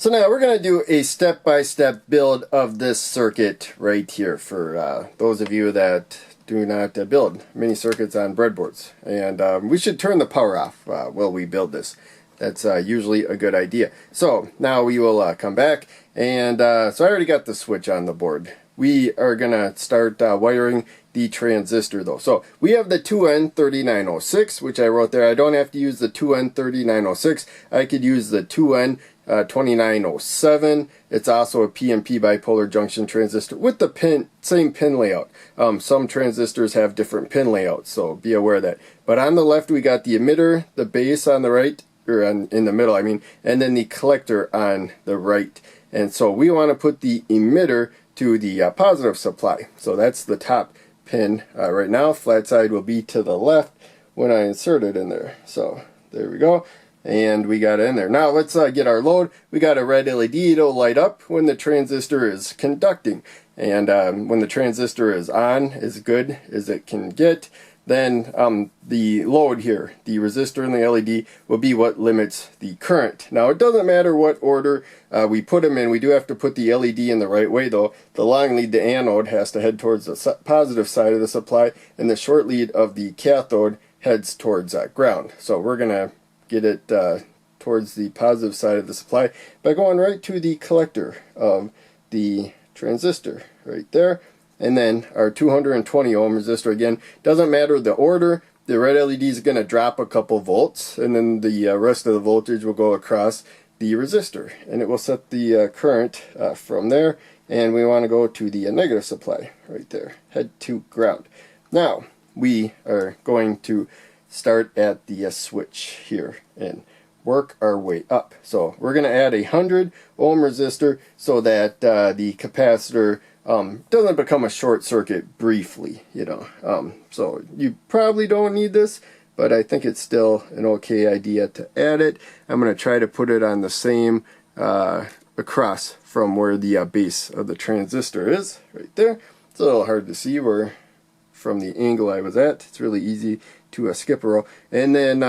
So now we're going to do a step-by-step build of this circuit right here for those of you that do not build mini circuits on breadboards. And we should turn the power off while we build this. That's usually a good idea. So now we will come back, and so I already got the switch on the board. We are going to start wiring the transistor though. So we have the 2N3906, which I wrote there. I don't have to use the 2N3906. I could use the 2N2907. It's also a PNP bipolar junction transistor with the same pin layout. Some transistors have different pin layouts, so be aware of that. But on the left we got the emitter, the base on the right, or in the middle I mean, and then the collector on the right. And so we want to put the emitter to the positive supply. So that's the top pin right now. Flat side will be to the left when I insert it in there. So there we go. And we got it in there. Now let's get our load. We got a red LED. It'll light up when the transistor is conducting. And when the transistor is on, as good as it can get, then the load here, the resistor and the LED, will be what limits the current. Now it doesn't matter what order we put them in. We do have to put the LED in the right way though. The long lead, the anode, has to head towards the positive side of the supply, and the short lead of the cathode heads towards ground. So we're going to get it towards the positive side of the supply by going right to the collector of the transistor right there. And then our 220 ohm resistor, again, doesn't matter the order. The red LED is going to drop a couple volts, and then the rest of the voltage will go across the resistor, and it will set the current from there. And we want to go to the negative supply right there, head to ground. Now we are going to start at the switch here and work our way up. So we're going to add a 100 ohm resistor so that the capacitor doesn't become a short circuit briefly, you know. So you probably don't need this, but I think it's still an okay idea to add it. I'm going to try to put it on the same across from where the base of the transistor is, right there. It's a little hard to see where from the angle I was at. It's really easy to skip a row. And then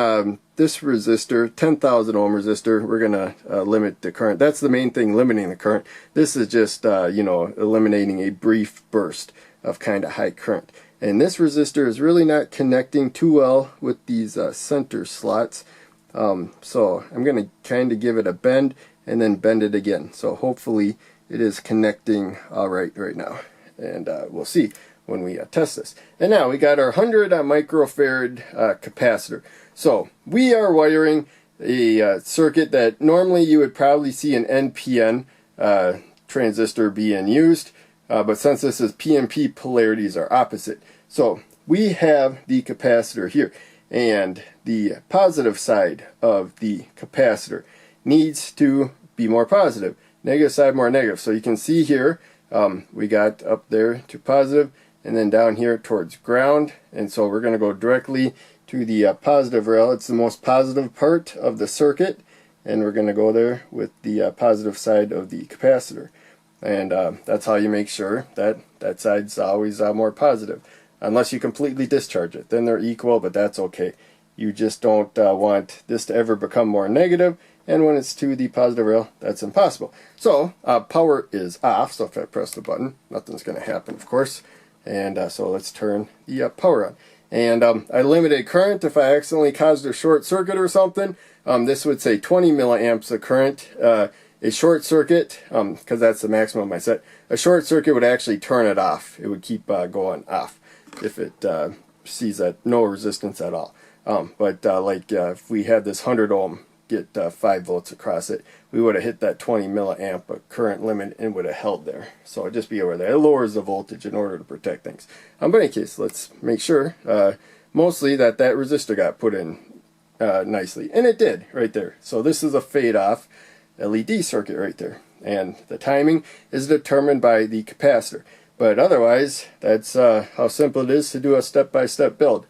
this resistor, 10,000 ohm resistor, we're going to limit the current. That's the main thing, limiting the current. This is just, you know, eliminating a brief burst of kind of high current. And this resistor is really not connecting too well with these center slots. So I'm going to kind of give it a bend and then bend it again. So hopefully it is connecting all right now. And we'll see when we test this. And now we got our 100 microfarad capacitor. So we are wiring a circuit that normally you would probably see an NPN transistor being used, but since this is PNP, polarities are opposite. So we have the capacitor here, and the positive side of the capacitor needs to be more positive, negative side more negative. So you can see here we got up there to positive, and then down here towards ground. And so we're going to go directly to the positive rail. It's the most positive part of the circuit, and we're going to go there with the positive side of the capacitor. And that's how you make sure that that side's always more positive, unless you completely discharge it. Then they're equal, but that's okay. You just don't want this to ever become more negative, and when it's to the positive rail, that's impossible. So power is off, so if I press the button, nothing's going to happen, of course. And so let's turn the power on. And I limited current. If I accidentally caused a short circuit or something, this would say 20 milliamps of current. A short circuit, because that's the maximum I set, a short circuit would actually turn it off. It would keep going off if it sees that no resistance at all. But if we had this 100 ohm get 5 volts across it, we would have hit that 20 milliamp current limit and would have held there. So just be aware that it lowers the voltage in order to protect things. But in any case, let's make sure mostly that resistor got put in nicely, and it did right there. So this is a fade off LED circuit right there, and the timing is determined by the capacitor. But otherwise, that's how simple it is to do a step-by-step build.